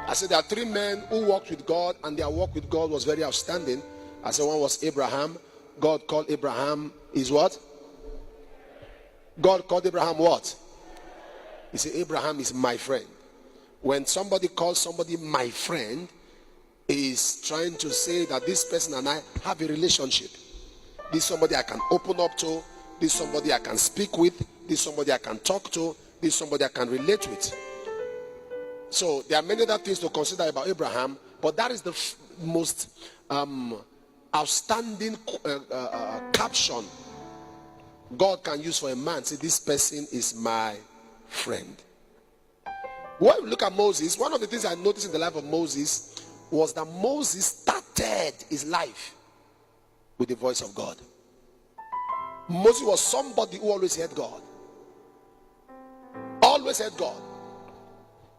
I said there are three men who walked with God, and their walk with God was very outstanding. I said one was Abraham. God called Abraham is what? God called Abraham what? He said Abraham is my friend. When somebody calls somebody my friend, is trying to say that this person and I have a relationship. This is somebody I can open up to. This is somebody I can speak with. This is somebody I can talk to. This is somebody I can relate with. So there are many other things to consider about Abraham, but that is the most outstanding caption God can use for a man. Say, this person is my friend. When we look at Moses, one of the things I noticed in the life of Moses was that Moses started his life with the voice of God. Moses was somebody who always heard God. Always heard God.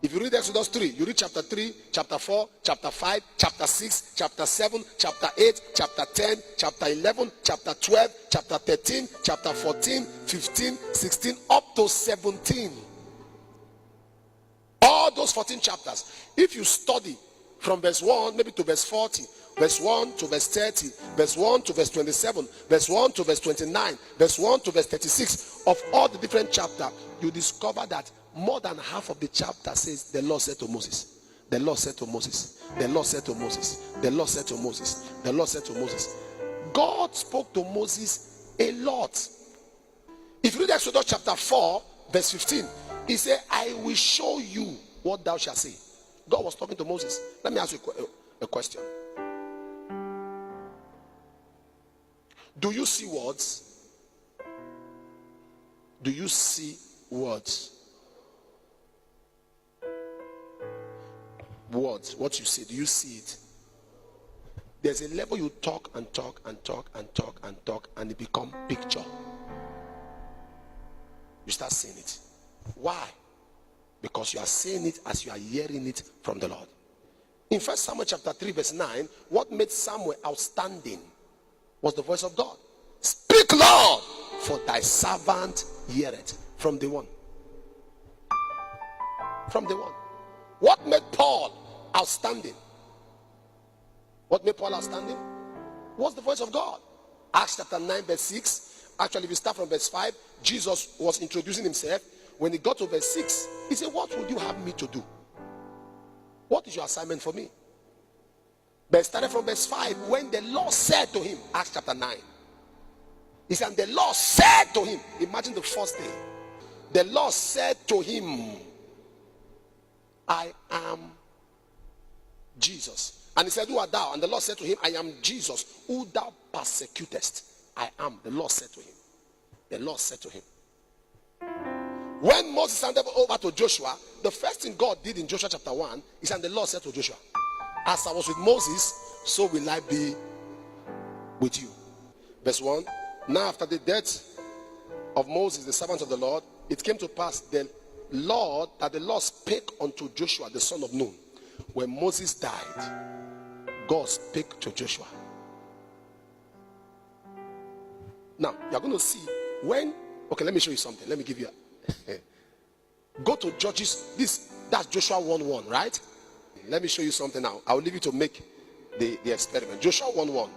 If you read Exodus 3, you read chapter 3, chapter 4, chapter 5, chapter 6, chapter 7, chapter 8, chapter 10, chapter 11, chapter 12, chapter 13, chapter 14, 15, 16, up to 17. All those 14 chapters, if you study from verse 1 maybe to verse 40, verse 1 to verse 30, verse 1 to verse 27, verse 1 to verse 29, verse 1 to verse 36, of all the different chapters, you discover that more than half of the chapter says the Lord said to Moses, the Lord said to Moses, the Lord said to Moses, the Lord said to Moses, the Lord said to Moses. God spoke to Moses a lot. If you read Exodus chapter 4 verse 15, he said, I will show you what thou shalt say. God was talking to Moses. Let me ask you a question. Do you see words? Do you see words? Words, what you say, do you see it? There's a level you talk and talk and talk and talk and talk, and it becomes picture. You start saying it. Why? Because you are saying it as you are hearing it from the Lord. In 1 Samuel chapter 3 verse 9, what made Samuel outstanding was the voice of God. Speak, Lord, for thy servant heareth. From the one. From the one. What made Paul outstanding? What made Paul outstanding? Was the voice of God. Acts chapter 9 verse 6. Actually, if you start from verse 5, Jesus was introducing himself. When he got to verse 6, he said, what would you have me to do? What is your assignment for me? But it started from verse 5, when the Lord said to him, Acts chapter 9. He said, and the Lord said to him, imagine the first day. The Lord said to him, I am Jesus. And he said, who art thou? And the Lord said to him, I am Jesus, who thou persecutest. I am. The Lord said to him. The Lord said to him. When Moses handed over to Joshua, the first thing God did in Joshua chapter 1 is, and the Lord said to Joshua, as I was with Moses, so will I be with you. Verse 1. Now after the death of Moses, the servant of the Lord, it came to pass that the Lord spake unto Joshua, the son of Nun. When Moses died, God spake to Joshua. Now, you're going to see when, okay, let me show you something. Let me give you go to Judges. That's Joshua 1:1, right? Let me show you something now. I will leave you to make the experiment. Joshua 1:1.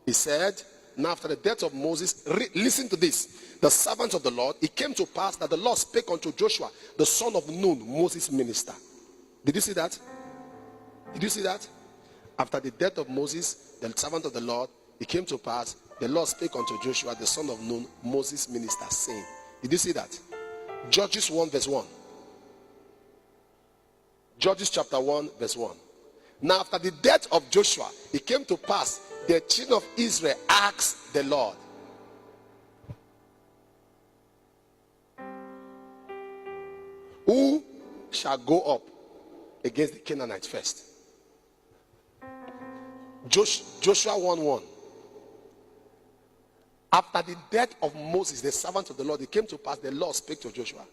He said, now after the death of Moses, listen to this. The servant of the Lord, it came to pass that the Lord spake unto Joshua, the son of Nun, Moses' minister. Did you see that? Did you see that? After the death of Moses, the servant of the Lord, it came to pass, the Lord spake unto Joshua, the son of Nun, Moses' minister, saying. Did you see that? Judges 1 verse 1. Judges chapter 1 verse 1. Now after the death of Joshua, it came to pass, the children of Israel asked the Lord, who shall go up against the Canaanites first? Joshua 1:1. After the death of Moses, the servant of the Lord, it came to pass, the Lord spake to Joshua.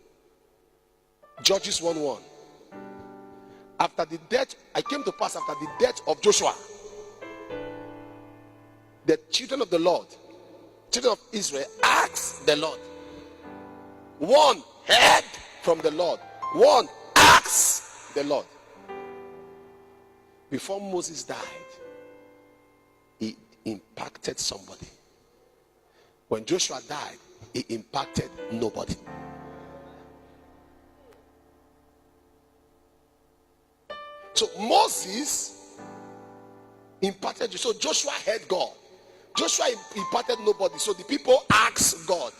Judges 1:1. After the death, I came to pass after the death of Joshua, the children of the Lord, children of Israel, asked the Lord. One heard from the Lord, one asked the Lord. Before Moses died, he impacted somebody. When Joshua died, he impacted nobody. So Moses impacted you. So Joshua heard God. Joshua imparted nobody. So the people asked God.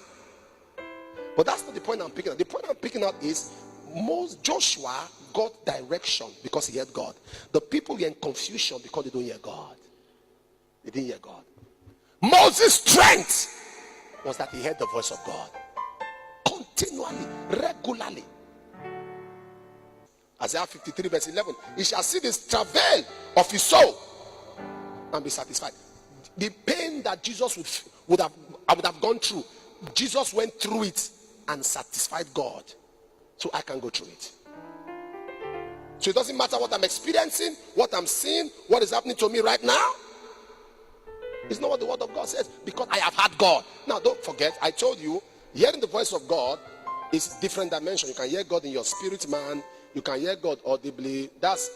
But that's not the point I'm picking out. The point I'm picking out is Joshua got direction because he heard God. The people were in confusion because they don't hear God. They didn't hear God. Moses' strength was that he heard the voice of God continually, regularly. Isaiah 53 verse 11. He shall see this travail of his soul and be satisfied. The pain that Jesus would have gone through, Jesus went through it and satisfied God. So I can go through it. So it doesn't matter what I'm experiencing, what I'm seeing, what is happening to me right now. It's not what the word of God says, because I have had God. Now don't forget, I told you, hearing the voice of God is different dimension. You can hear God in your spirit man. You can hear God audibly. That's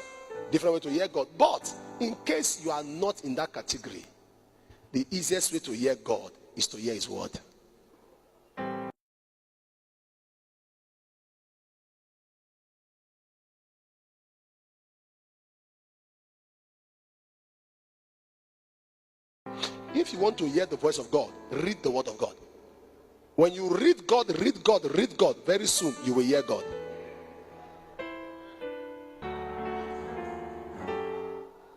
different way to hear God. But in case you are not in that category, the easiest way to hear God is to hear his word. If you want to hear the voice of God, read the word of God. When you read God, very soon you will hear God.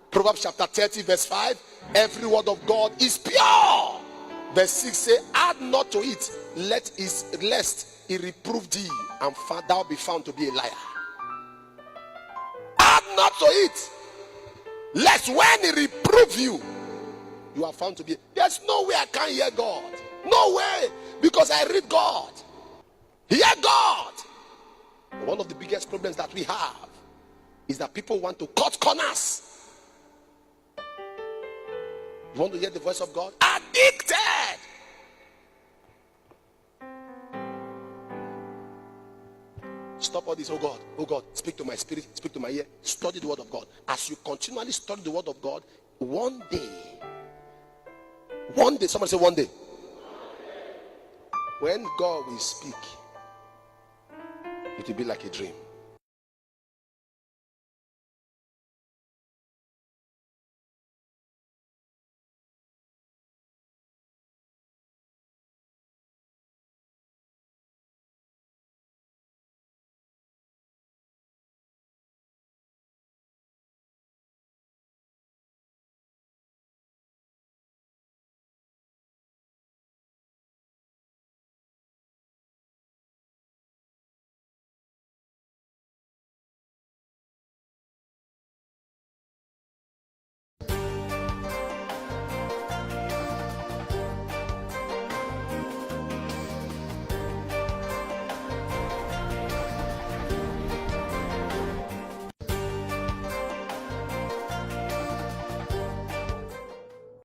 Proverbs chapter 30 verse 5. Every word of God is pure. Verse 6 say, add not to it, lest he reprove thee, and thou be found to be a liar. Add not to it, lest when he reprove you, you are found to be. There's no way I can't hear God. No way. Because I read God. Hear God. One of the biggest problems that we have is that people want to cut corners. You want to hear the voice of God? Addicted. Stop all this. Oh God, speak to my spirit, speak to my ear. Study the word of God. As you continually study the word of God, one day, somebody say one day. When God will speak, it will be like a dream.